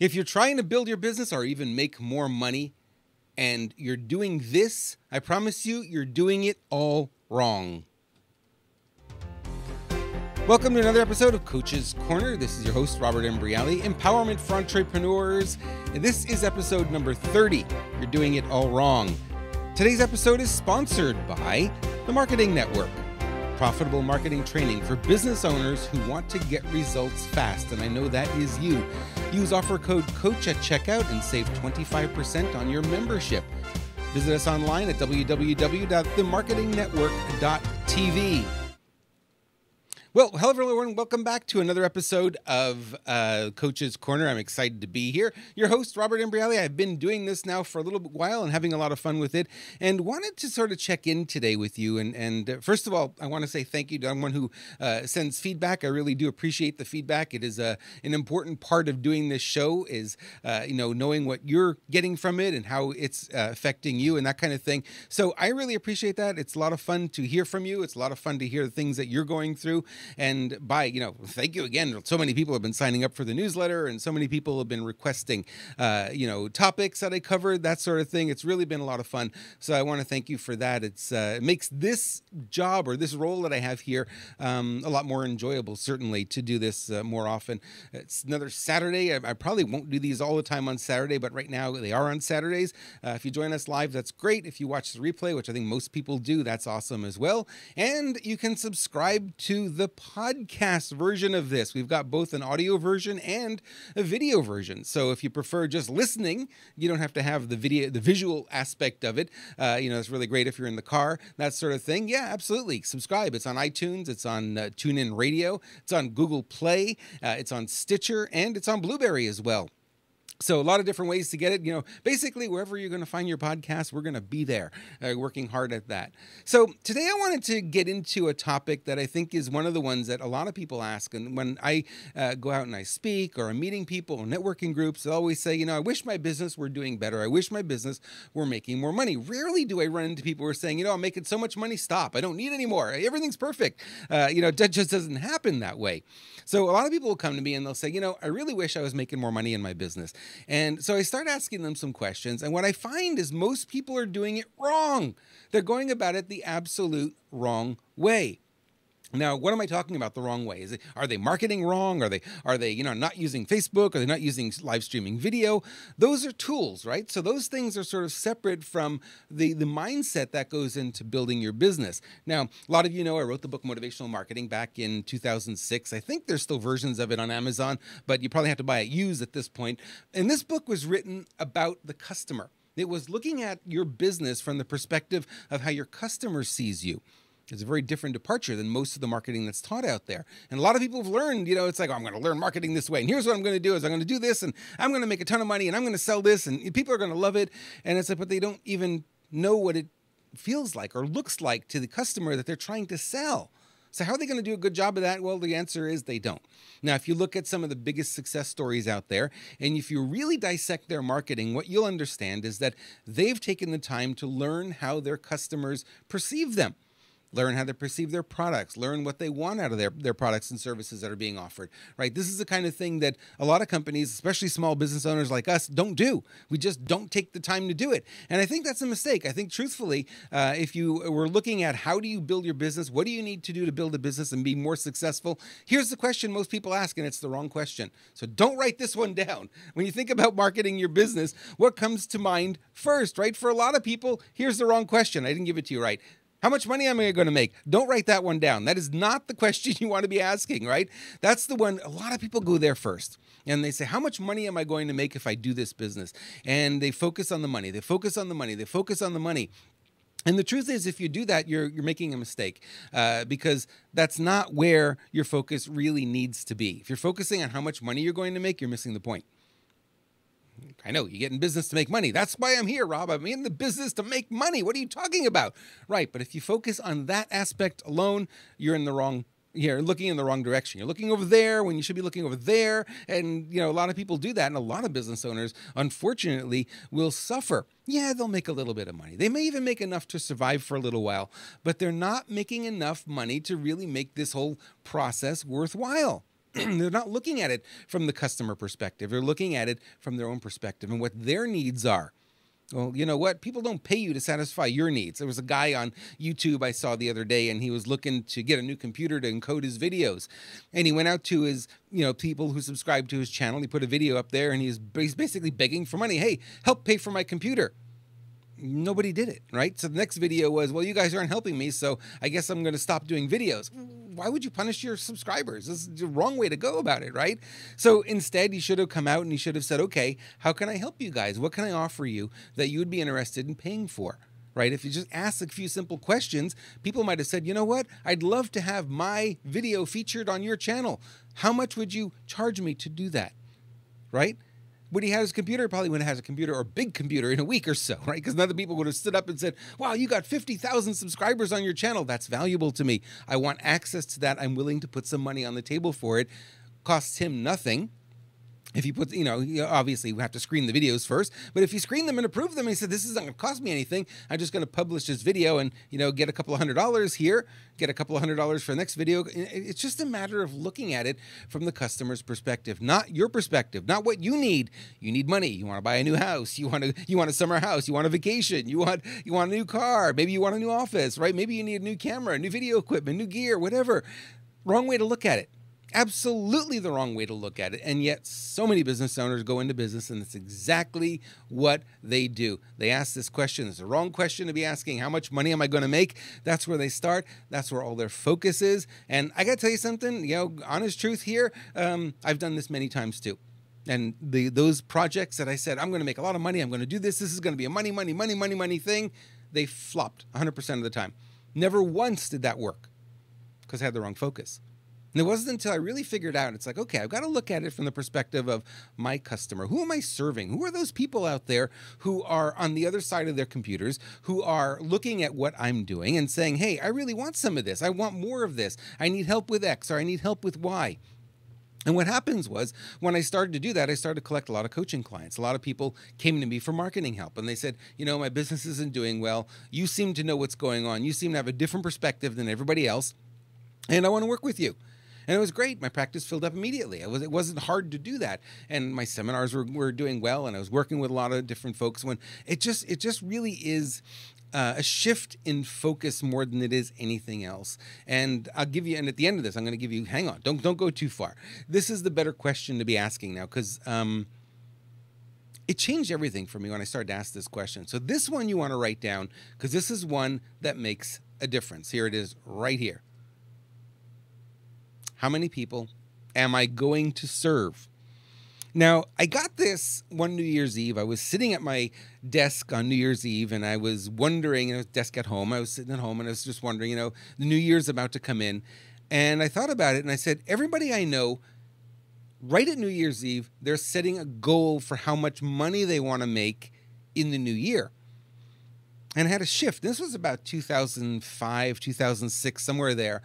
If you're trying to build your business or even make more money and you're doing this, I promise you, you're doing it all wrong. Welcome to another episode of Coach's Corner. This is your host, Robert Embriali, Empowerment for Entrepreneurs. And this is episode number 30. You're doing it all wrong. Today's episode is sponsored by the Marketing Network. Profitable marketing training for business owners who want to get results fast. And I know that is you. Use offer code COACH at checkout and save 25% on your membership. Visit us online at www.themarketingnetwork.tv. Well, hello everyone. Welcome back to another episode of Coach's Corner. I'm excited to be here. Your host, Robert Embriali. I've been doing this now for a little while and having a lot of fun with it, and wanted to sort of check in today with you. And first of all, I want to say thank you to everyone who sends feedback. I really do appreciate the feedback. It is an important part of doing this show is, knowing what you're getting from it and how it's affecting you and that kind of thing. So I really appreciate that. It's a lot of fun to hear from you. It's a lot of fun to hear the things that you're going through. And thank you again. So many people have been signing up for the newsletter and so many people have been requesting, topics that I covered, that sort of thing. It's really been a lot of fun. So I want to thank you for that. It makes this job or this role that I have here a lot more enjoyable, certainly, to do this more often. It's another Saturday. I probably won't do these all the time on Saturday, but right now they are on Saturdays. If you join us live, that's great. If you watch the replay, which I think most people do, that's awesome as well. And you can subscribe to the podcast version of this. We've got both an audio version and a video version. So if you prefer just listening, you don't have to have the visual aspect of it. It's really great if you're in the car, that sort of thing. Yeah, absolutely. Subscribe. It's on iTunes. It's on TuneIn Radio. It's on Google Play. It's on Stitcher, and it's on Blueberry as well. So a lot of different ways to get it. Basically wherever you're going to find your podcast, we're going to be there, working hard at that. So today I wanted to get into a topic that I think is one of the ones that a lot of people ask. And when I go out and I speak or I'm meeting people or networking groups, they always say, I wish my business were doing better. I wish my business were making more money. Rarely do I run into people who are saying, I'm making so much money, stop. I don't need any more. Everything's perfect. That just doesn't happen that way. So a lot of people will come to me and they'll say, I really wish I was making more money in my business. And so I start asking them some questions. And what I find is most people are doing it wrong. They're going about it the absolute wrong way. Now, what am I talking about the wrong way? Are they marketing wrong? Are they not using Facebook? Are they not using live streaming video? Those are tools, right? So those things are sort of separate from the mindset that goes into building your business. Now, a lot of you know I wrote the book Motivational Marketing back in 2006. I think there's still versions of it on Amazon, but you probably have to buy it used at this point. And this book was written about the customer. It was looking at your business from the perspective of how your customer sees you. It's a very different departure than most of the marketing that's taught out there. And a lot of people have learned, it's like, I'm going to learn marketing this way. And here's what I'm going to do is I'm going to do this and I'm going to make a ton of money and I'm going to sell this and people are going to love it. And it's like, but they don't even know what it feels like or looks like to the customer that they're trying to sell. So how are they going to do a good job of that? Well, the answer is they don't. Now, if you look at some of the biggest success stories out there, and if you really dissect their marketing, what you'll understand is that they've taken the time to learn how their customers perceive them. Learn how to perceive their products, learn what they want out of their products and services that are being offered, right? This is the kind of thing that a lot of companies, especially small business owners like us, don't do. We just don't take the time to do it. And I think that's a mistake. I think truthfully, if you were looking at how do you build your business, what do you need to do to build a business and be more successful? Here's the question most people ask, and it's the wrong question. So don't write this one down. When you think about marketing your business, what comes to mind first, right? For a lot of people, here's the wrong question. I didn't give it to you right. How much money am I going to make? Don't write that one down. That is not the question you want to be asking, right? That's the one, a lot of people go there first. And they say, how much money am I going to make if I do this business? And they focus on the money. They focus on the money. They focus on the money. And the truth is, if you do that, you're making a mistake because that's not where your focus really needs to be. If you're focusing on how much money you're going to make, you're missing the point. I know, you get in business to make money. That's why I'm here, Rob. I'm in the business to make money. What are you talking about? Right, but if you focus on that aspect alone, you're looking in the wrong direction. You're looking over there when you should be looking over there. And, a lot of people do that. And a lot of business owners, unfortunately, will suffer. Yeah, they'll make a little bit of money. They may even make enough to survive for a little while, but they're not making enough money to really make this whole process worthwhile. They're not looking at it from the customer perspective. They're looking at it from their own perspective and what their needs are. Well, you know what? People don't pay you to satisfy your needs. There was a guy on YouTube I saw the other day, and he was looking to get a new computer to encode his videos. And he went out to his, people who subscribe to his channel. He put a video up there, and he's basically begging for money. Hey, help pay for my computer. Nobody did it, right? So the next video was, well, you guys aren't helping me, so I guess I'm going to stop doing videos. Why would you punish your subscribers? This is the wrong way to go about it, right? So instead, he should have come out and he should have said, okay, how can I help you guys? What can I offer you that you would be interested in paying for? Right? If you just ask a few simple questions, people might have said, you know what? I'd love to have my video featured on your channel. How much would you charge me to do that? Right? Would he have his computer? Probably wouldn't have a computer or a big computer in a week or so, right? Because other people would have stood up and said, wow, you got 50,000 subscribers on your channel. That's valuable to me. I want access to that. I'm willing to put some money on the table for it. Costs him nothing. If you put, obviously we have to screen the videos first, but if you screen them and approve them, and he said, this isn't going to cost me anything. I'm just going to publish this video and, get a couple of $100 here, get a couple of $100 for the next video. It's just a matter of looking at it from the customer's perspective, not your perspective, not what you need. You need money. You want to buy a new house. You want a summer house. You want a vacation. You want a new car. Maybe you want a new office, right? Maybe you need a new camera, new video equipment, new gear, whatever. Wrong way to look at it. Absolutely the wrong way to look at it. And yet so many business owners go into business and it's exactly what they do. They ask this question. It's the wrong question to be asking. How much money am I going to make? That's where they start. That's where all their focus is. And I got to tell you something, honest truth here. I've done this many times too. And those projects that I said, I'm going to make a lot of money. I'm going to do this. This is going to be a money thing. They flopped 100% of the time. Never once did that work because I had the wrong focus. And it wasn't until I really figured out, it's like, okay, I've got to look at it from the perspective of my customer. Who am I serving? Who are those people out there who are on the other side of their computers, who are looking at what I'm doing and saying, hey, I really want some of this. I want more of this. I need help with X or I need help with Y. And what happens was when I started to do that, I started to collect a lot of coaching clients. A lot of people came to me for marketing help and they said, my business isn't doing well. You seem to know what's going on. You seem to have a different perspective than everybody else. And I want to work with you. And it was great. My practice filled up immediately. It wasn't hard to do that. And my seminars were doing well. And I was working with a lot of different folks. When it just really is a shift in focus more than it is anything else. And I'll give you, and at the end of this, I'm going to give you, hang on, don't go too far. This is the better question to be asking now because it changed everything for me when I started to ask this question. So this one you want to write down because this is one that makes a difference. Here it is right here. How many people am I going to serve? Now, I got this one New Year's Eve. I was sitting at my desk on New Year's Eve, and I was wondering, desk at home. I was sitting at home, and I was just wondering, the New Year's about to come in. And I thought about it, and I said, everybody I know, right at New Year's Eve, they're setting a goal for how much money they want to make in the new year. And I had a shift. This was about 2005, 2006, somewhere there.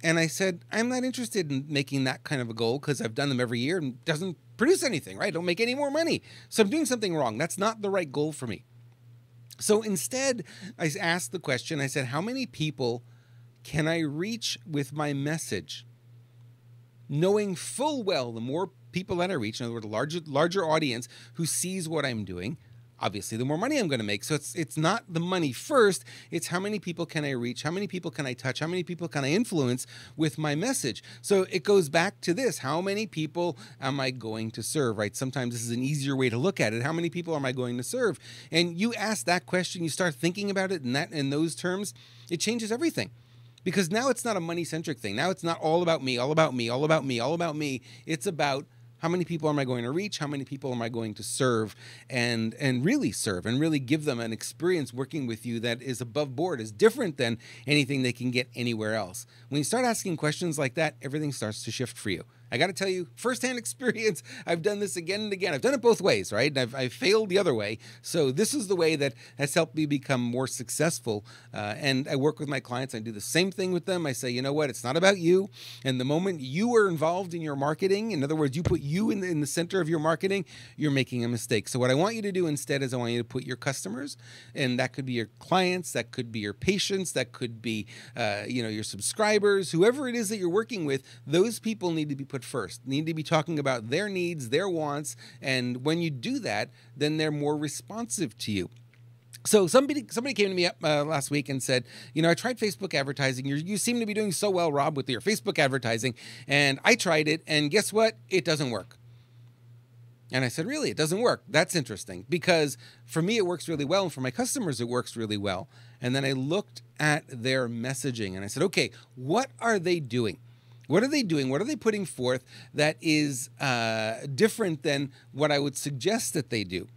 And I said, I'm not interested in making that kind of a goal because I've done them every year and it doesn't produce anything, right? Don't make any more money. So I'm doing something wrong. That's not the right goal for me. So instead, I asked the question, I said, how many people can I reach with my message? Knowing full well the more people that I reach, in other words, a larger audience who sees what I'm doing, obviously, the more money I'm going to make. So it's not the money first. It's how many people can I reach? How many people can I touch? How many people can I influence with my message? So it goes back to this. How many people am I going to serve, right? Sometimes this is an easier way to look at it. How many people am I going to serve? And you ask that question, you start thinking about it in those terms, it changes everything. Because now it's not a money-centric thing. Now it's not all about me, all about me, all about me, all about me. It's about how many people am I going to reach? How many people am I going to serve and really serve and really give them an experience working with you that is above board, is different than anything they can get anywhere else? When you start asking questions like that, everything starts to shift for you. I got to tell you, firsthand experience, I've done this again and again. I've done it both ways, right? And I've failed the other way. So this is the way that has helped me become more successful. And I work with my clients. I do the same thing with them. I say, you know what? It's not about you. And the moment you are involved in your marketing, in other words, you put you in the center of your marketing, you're making a mistake. So what I want you to do instead is I want you to put your customers, and that could be your clients, that could be your patients, that could be your subscribers, whoever it is that you're working with, those people need to be put put first. You need to be talking about their needs, their wants, and when you do that, then they're more responsive to you. So somebody came to me last week and said, I tried Facebook advertising. You seem to be doing so well, Rob, with your Facebook advertising, and I tried it, and guess what? It doesn't work. And I said, really? It doesn't work? That's interesting, because for me, it works really well, and for my customers, it works really well. And then I looked at their messaging, and I said, okay, what are they doing? What are they doing? What are they putting forth that is different than what I would suggest that they do?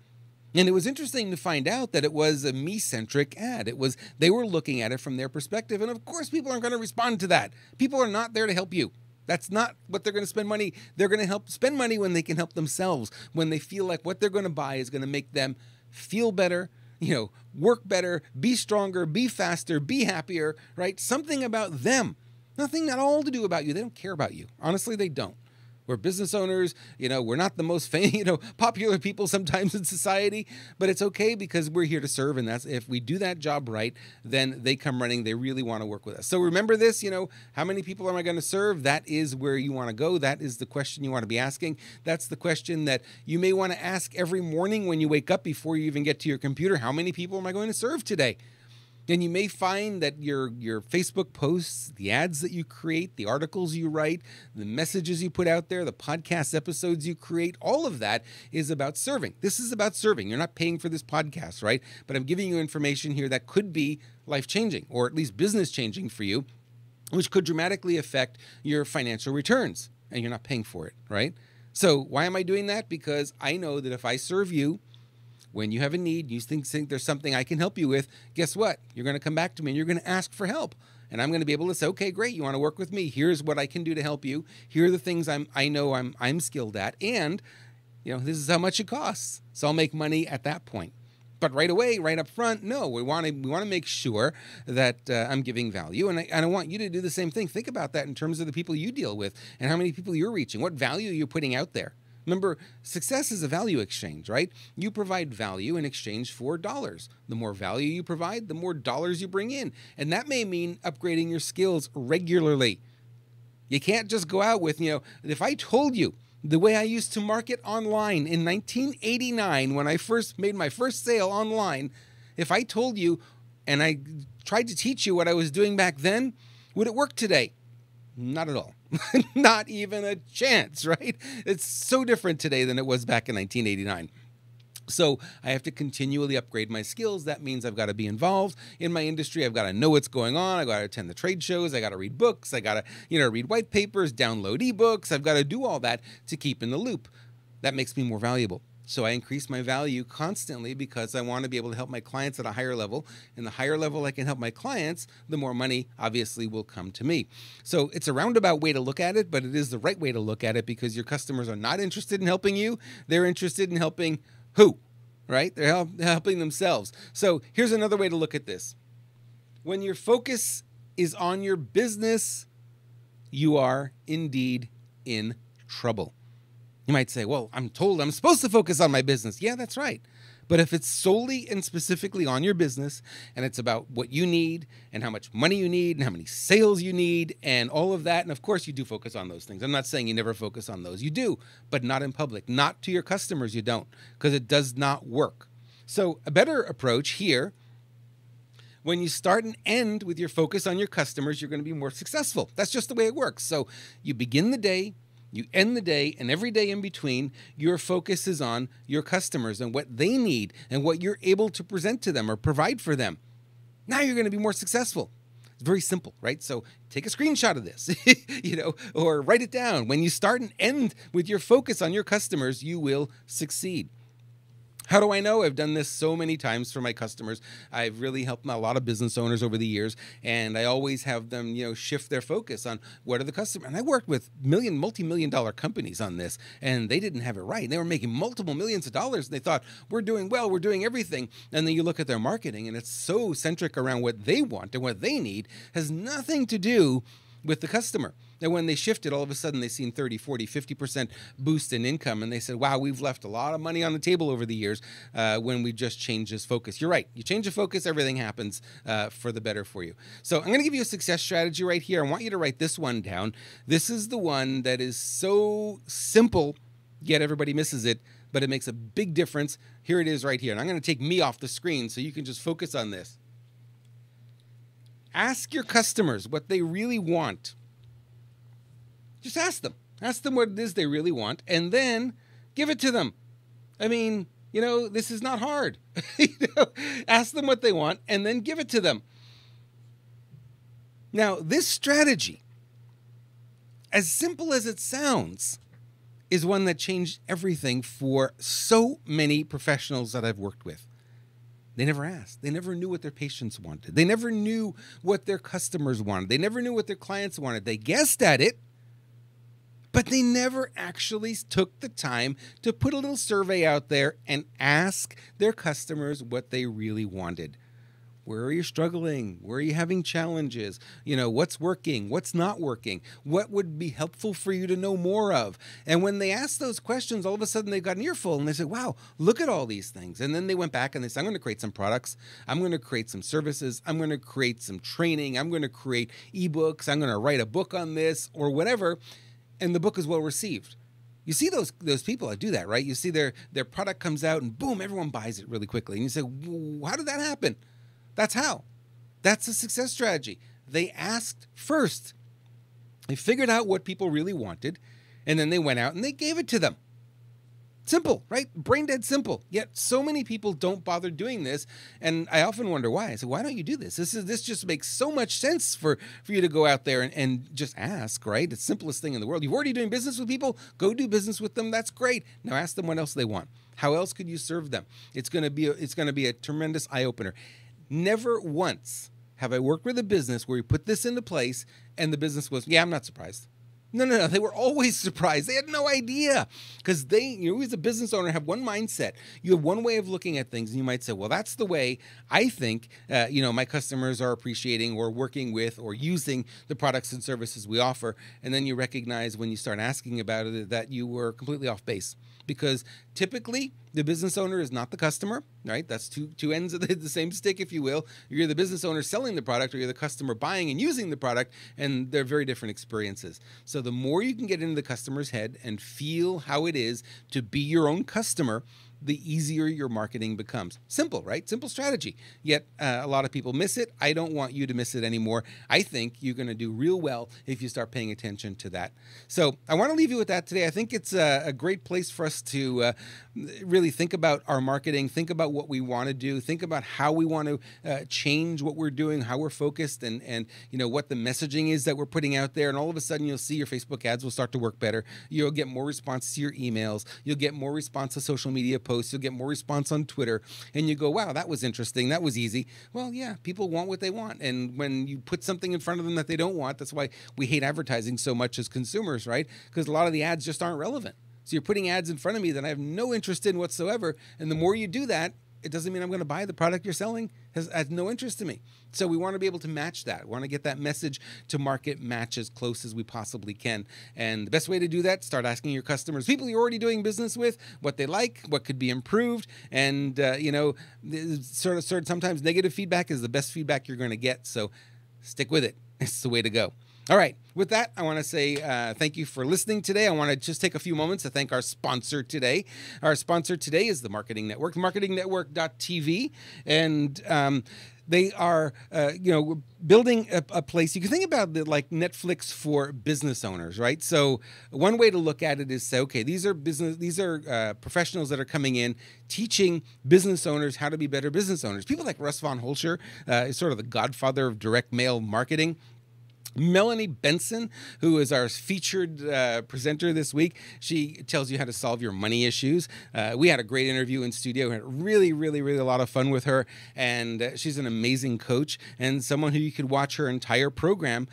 And it was interesting to find out that it was a me-centric ad. They were looking at it from their perspective. And of course, people aren't going to respond to that. People are not there to help you. That's not what they're going to spend money. They're going to help spend money when they can help themselves, when they feel like what they're going to buy is going to make them feel better, work better, be stronger, be faster, be happier, right? Something about them. Nothing at all to do about you. They don't care about you. Honestly, they don't. We're business owners, we're not the most popular people sometimes in society, but it's okay because we're here to serve. And that's, if we do that job right, then they come running. They really want to work with us. So remember this, how many people am I going to serve? That is where you want to go. That is the question you want to be asking. That's the question that you may want to ask every morning when you wake up before you even get to your computer. How many people am I going to serve today? And you may find that your Facebook posts, the ads that you create, the articles you write, the messages you put out there, the podcast episodes you create, all of that is about serving. This is about serving. You're not paying for this podcast, right? But I'm giving you information here that could be life-changing, or at least business-changing for you, which could dramatically affect your financial returns, and you're not paying for it, right? So why am I doing that? Because I know that if I serve you, when you have a need, you think there's something I can help you with, guess what? You're going to come back to me and you're going to ask for help. And I'm going to be able to say, okay, great. You want to work with me? Here's what I can do to help you. Here are the things I know I'm skilled at. And, this is how much it costs. So I'll make money at that point. But right away, right up front, no, we want to make sure that I'm giving value. And I want you to do the same thing. Think about that in terms of the people you deal with and how many people you're reaching. What value you're putting out there. Remember, success is a value exchange, right? You provide value in exchange for dollars. The more value you provide, the more dollars you bring in. And that may mean upgrading your skills regularly. You can't just go out with, if I told you the way I used to market online in 1989 when I first made my first sale online, if I told you and I tried to teach you what I was doing back then, would it work today? Not at all. Not even a chance, right? It's so different today than it was back in 1989. So I have to continually upgrade my skills. That means I've got to be involved in my industry. I've got to know what's going on. I've got to attend the trade shows. I got to read books. I got to, read white papers, download ebooks. I've got to do all that to keep in the loop. That makes me more valuable. So I increase my value constantly because I want to be able to help my clients at a higher level. And the higher level I can help my clients, the more money obviously will come to me. So it's a roundabout way to look at it, but it is the right way to look at it because your customers are not interested in helping you. They're interested in helping who, right? They're helping themselves. So here's another way to look at this. When your focus is on your business, you are indeed in trouble. You might say, well, I'm told I'm supposed to focus on my business. Yeah, that's right. But if it's solely and specifically on your business and it's about what you need and how much money you need and how many sales you need and all of that, and of course you do focus on those things. I'm not saying you never focus on those. You do, but not in public. Not to your customers, you don't, because it does not work. So a better approach here, when you start and end with your focus on your customers, you're going to be more successful. That's just the way it works. So you begin the day, you end the day, and every day in between, your focus is on your customers and what they need and what you're able to present to them or provide for them. Now you're going to be more successful. It's very simple, right? So take a screenshot of this, or write it down. When you start and end with your focus on your customers, you will succeed. How do I know? I've done this so many times for my customers. I've really helped a lot of business owners over the years, and I always have them, shift their focus on what are the customers. And I worked with multi-million-dollar companies on this, and they didn't have it right. They were making multiple millions of dollars, and they thought, we're doing well, we're doing everything. And then you look at their marketing, and it's so centric around what they want and what they need, has nothing to do with the customer. And when they shifted, all of a sudden they seen 30, 40, 50% boost in income. And they said, wow, we've left a lot of money on the table over the years when we just changed this focus. You're right. You change the focus, everything happens for the better for you. So I'm going to give you a success strategy right here. I want you to write this one down. This is the one that is so simple, yet everybody misses it, but it makes a big difference. Here it is right here. And I'm going to take me off the screen so you can just focus on this. Ask your customers what they really want. Just ask them. Ask them what it is they really want, and then give it to them. I mean, this is not hard. Ask them what they want, and then give it to them. Now, this strategy, as simple as it sounds, is one that changed everything for so many professionals that I've worked with. They never asked. They never knew what their patients wanted. They never knew what their customers wanted. They never knew what their clients wanted. They guessed at it, but they never actually took the time to put a little survey out there and ask their customers what they really wanted. Where are you struggling? Where are you having challenges? What's working? What's not working? What would be helpful for you to know more of? And when they asked those questions, all of a sudden they got an earful and they said, wow, look at all these things. And then they went back and they said, I'm going to create some products. I'm going to create some services. I'm going to create some training. I'm going to create eBooks. I'm going to write a book on this or whatever. And the book is well received. You see those people that do that, right? You see their product comes out and boom, everyone buys it really quickly. And you say, how did that happen? That's how. That's a success strategy. They asked first. They figured out what people really wanted, and then they went out and they gave it to them. Simple, right? Brain dead simple. Yet so many people don't bother doing this, and I often wonder why. I say, why don't you do this? This just makes so much sense for you to go out there and just ask, right? It's the simplest thing in the world. You're already doing business with people. Go do business with them. That's great. Now ask them what else they want. How else could you serve them? It's going to be a tremendous eye opener. Never once have I worked with a business where we put this into place and the business was, yeah, I'm not surprised. No. They were always surprised. They had no idea because you as a business owner have one mindset. You have one way of looking at things, and you might say, well, that's the way I think, my customers are appreciating or working with or using the products and services we offer. And then you recognize when you start asking about it that you were completely off base. Because typically the business owner is not the customer, right? That's two ends of the same stick, if you will. You're the business owner selling the product, or you're the customer buying and using the product, and they're very different experiences. So the more you can get into the customer's head and feel how it is to be your own customer, the easier your marketing becomes. Simple, right? Simple strategy. Yet a lot of people miss it. I don't want you to miss it anymore. I think you're going to do real well if you start paying attention to that. So I want to leave you with that today. I think it's a great place for us to really think about our marketing, think about what we want to do, think about how we want to change what we're doing, how we're focused, and what the messaging is that we're putting out there. And all of a sudden, you'll see your Facebook ads will start to work better. You'll get more response to your emails. You'll get more response to social media posts. You'll get more response on Twitter. And you go, wow, that was interesting. That was easy. Well, yeah, people want what they want. And when you put something in front of them that they don't want, that's why we hate advertising so much as consumers, right? Because a lot of the ads just aren't relevant. So you're putting ads in front of me that I have no interest in whatsoever. And the more you do that, it doesn't mean I'm going to buy the product you're selling. Has no interest to me. So we want to be able to match that. We want to get that message to market match as close as we possibly can. And the best way to do that, start asking your customers, people you're already doing business with, what they like, what could be improved. And, sometimes negative feedback is the best feedback you're going to get. So stick with it. It's the way to go. All right. With that, I want to say thank you for listening today. I want to just take a few moments to thank our sponsor today. Our sponsor today is the Marketing Network, marketingnetwork.tv. And they are, building a place. You can think about it like Netflix for business owners, right? So one way to look at it is say, okay, these are professionals that are coming in teaching business owners how to be better business owners. People like Russ von Holscher is sort of the godfather of direct mail marketing. Melanie Benson, who is our featured presenter this week, she tells you how to solve your money issues. We had a great interview in studio. We had really, really, really a lot of fun with her. And she's an amazing coach and someone who you could watch her entire program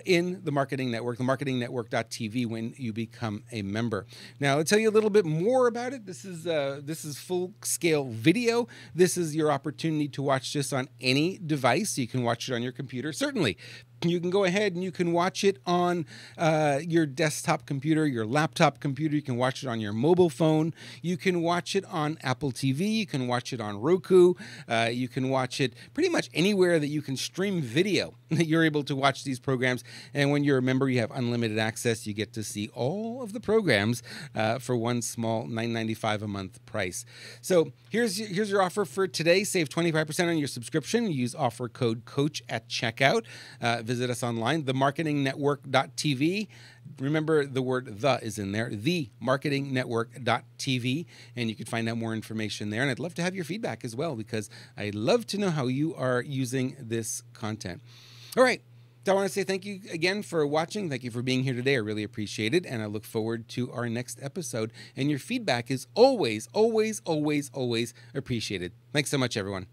in the Marketing Network, the marketingnetwork.tv, when you become a member. Now, I'll tell you a little bit more about it. This is full-scale video. This is your opportunity to watch this on any device. You can watch it on your computer. Certainly, You can go ahead and you can watch it on your desktop computer, your laptop computer. You can watch it on your mobile phone. You can watch it on Apple TV. You can watch it on Roku. You can watch it pretty much anywhere that you can stream video. You're able to watch these programs. And when you're a member, you have unlimited access. You get to see all of the programs for one small $9.95 a month price. So here's your offer for today. Save 25% on your subscription. Use offer code COACH at checkout. Visit us online, themarketingnetwork.tv. Remember, the word "the" is in there, themarketingnetwork.tv, and you can find out more information there. And I'd love to have your feedback as well, because I'd love to know how you are using this content. All right. So I want to say thank you again for watching. Thank you for being here today. I really appreciate it. And I look forward to our next episode. And your feedback is always, always, always, always appreciated. Thanks so much, everyone.